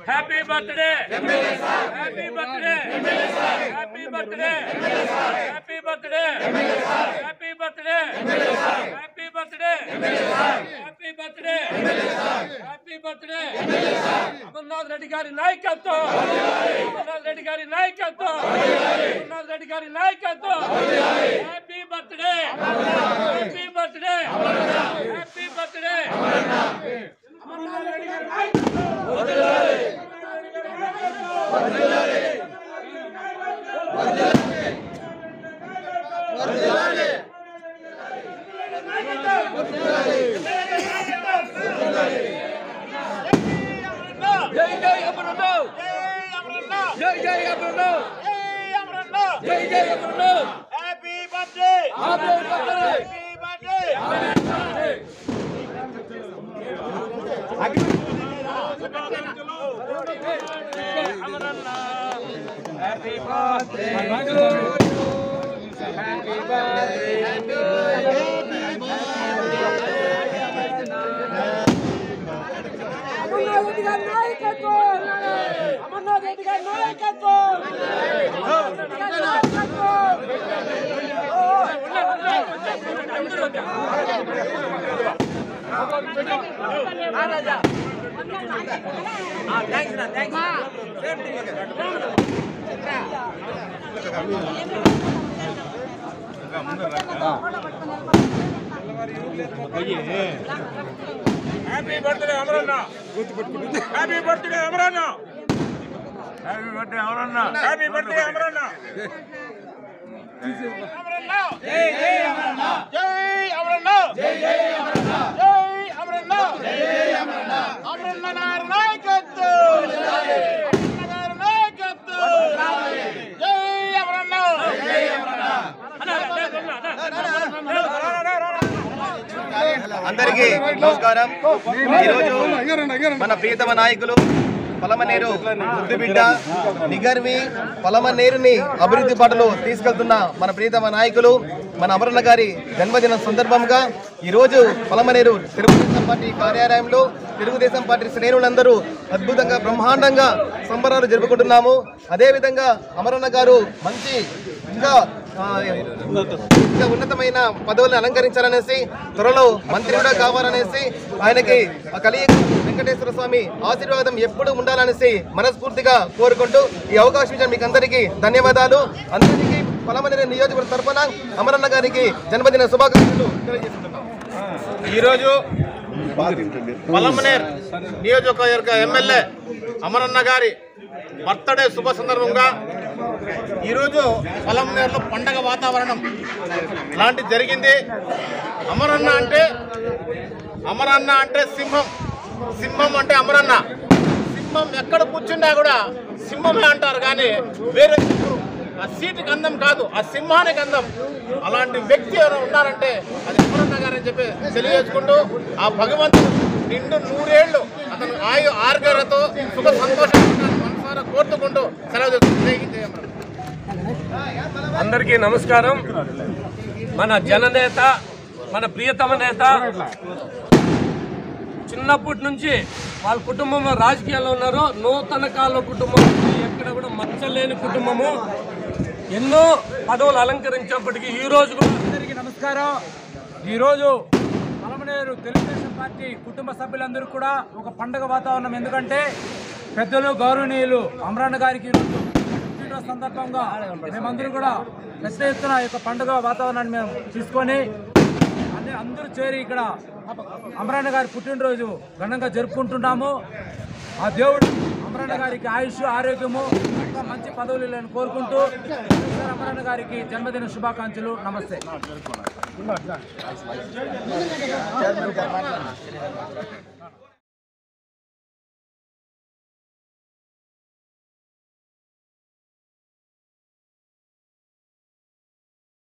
Happy birthday! Happy birthday! Happy birthday! Happy birthday! Happy birthday! Happy birthday! Happy birthday! Happy birthday! Amarnath Reddy గారి నాయకత్వం, అమర్నాథ్ రెడ్డి గారి నాయకత్వం, అమర్నాథ్ రెడ్డి గారి నాయకత్వం. Happy birthday, happy birthday, happy birthday. Amarnath Reddy గారి నాయకత్వం. జై జై అమరనాథ్, జై జై అమరనాథ్, జై జై Amarnath. Happy birthday, happy birthday, happy birthday. Happy birthday, happy birthday. Amarnath Reddy గారి నాయకత్వం, అమర్నాథ్ రెడ్డి గారి నాయకత్వం, అమర్నాథ్ రెడ్డి గారి నాయకత్వం. Happy birthday Amaranna, happy birthday Amaranna, happy birthday Amaranna, happy birthday Amaranna. జై జై అమరన్న, జై అమరన్న, జై జై అమరన్న, జై అమరన్న, జై జై అమరన్న. అమరన్న గారి నాయకత్వం, అమరన్న గారి నాయకత్వం. జై అమరన్న, జై అమరన్న. అందరికీ నమస్కారం. ఈరోజు మన ప్రియతమ నాయకులు పలమనేరు ముద్దుబిడ్డ నిగర్వి పలమనేరుని అభివృద్ధి బాటలో తీసుకెళ్తున్న మన ప్రియతమ నాయకులు మన అమరన్న గారి జన్మదినం సందర్భంగా ఈరోజు పలమనేరు తెలుగుదేశం పార్టీ కార్యాలయంలో తెలుగుదేశం పార్టీ శ్రేణులందరూ అద్భుతంగా బ్రహ్మాండంగా సంబరాలు జరుపుకుంటున్నాము. అదేవిధంగా అమరన్న గారు మంచి ఇంకా ఉన్నతమైన పదవులను అలంకరించాలనేసి, త్వరలో మంత్రి కూడా కావాలనేసి, ఆయనకి కలియుగ వెంకటేశ్వర స్వామి ఆశీర్వాదం ఎప్పుడు ఉండాలనేసి మనస్ఫూర్తిగా కోరుకుంటూ ఈ అవకాశం ఇచ్చిన మీకు అందరికీ ధన్యవాదాలు. అందరికీ పలమనేరు నియోజకవర్గం తరఫున అమరన్న గారికి జన్మదిన శుభాకాంక్షలు తెలియజేస్తున్నాం. ఈరోజు పలమనేరు నియోజకవర్గ ఎమ్మెల్యే అమరన్న గారి బర్త్డే శుభ సందర్భంగా ఈరోజు పలమనేరులో పండగ వాతావరణం లాంటిది జరిగింది. అమరన్న అంటే సింహం, సింహం అంటే అమరన్న. సింహం ఎక్కడ కూర్చున్నా కూడా సింహమే అంటారు, కానీ వేరే ఆ సీటుకి అందం కాదు, ఆ సింహానికి అందం. అలాంటి వ్యక్తి ఎవరైనా ఉన్నారంటే అది అమరన్న గారు అని చెప్పి తెలియజేసుకుంటూ, ఆ భగవంతుడు నిండు 100 ఏళ్ళు అతను ఆరోగ్యాలతో సుఖ సంతోషంగా మనసారా కోరుతుకుంటూ సెలవు తీసుకుంటూ. అందరికీ నమస్కారం. మన జననేత, మన ప్రియతమ నేత చిన్నప్పటి నుంచి వాళ్ళ కుటుంబంలో రాజకీయాల్లో ఉన్నారు. నూతన కాల కుటుంబం, ఎక్కడ కూడా మచ్చలేని కుటుంబము. ఎన్నో పదవులు అలంకరించినప్పటికీ ఈరోజు కూడా అందరికీ నమస్కారం. ఈరోజు పలమనేరు తెలుగుదేశం పార్టీ కుటుంబ సభ్యులందరూ కూడా ఒక పండుగ వాతావరణం. ఎందుకంటే పెద్దలు గౌరవనీయులు అమరన్న గారికి ఈరోజు పుట్టినరోజు సందర్భంగా మేమందరూ కూడా పెద్ద ఎత్తున ఈ యొక్క పండుగ వాతావరణాన్ని మేము తీసుకొని అందరూ చేరి ఇక్కడ అమరన్న గారి పుట్టినరోజు ఘనంగా జరుపుకుంటున్నాము. ఆ దేవుడు అమరన్న గారికి ఆయుష్, ఆరోగ్యము, ఇంకా మంచి పదవులు లేని కోరుకుంటూ అమరన్న గారికి జన్మదిన శుభాకాంక్షలు. నమస్తే.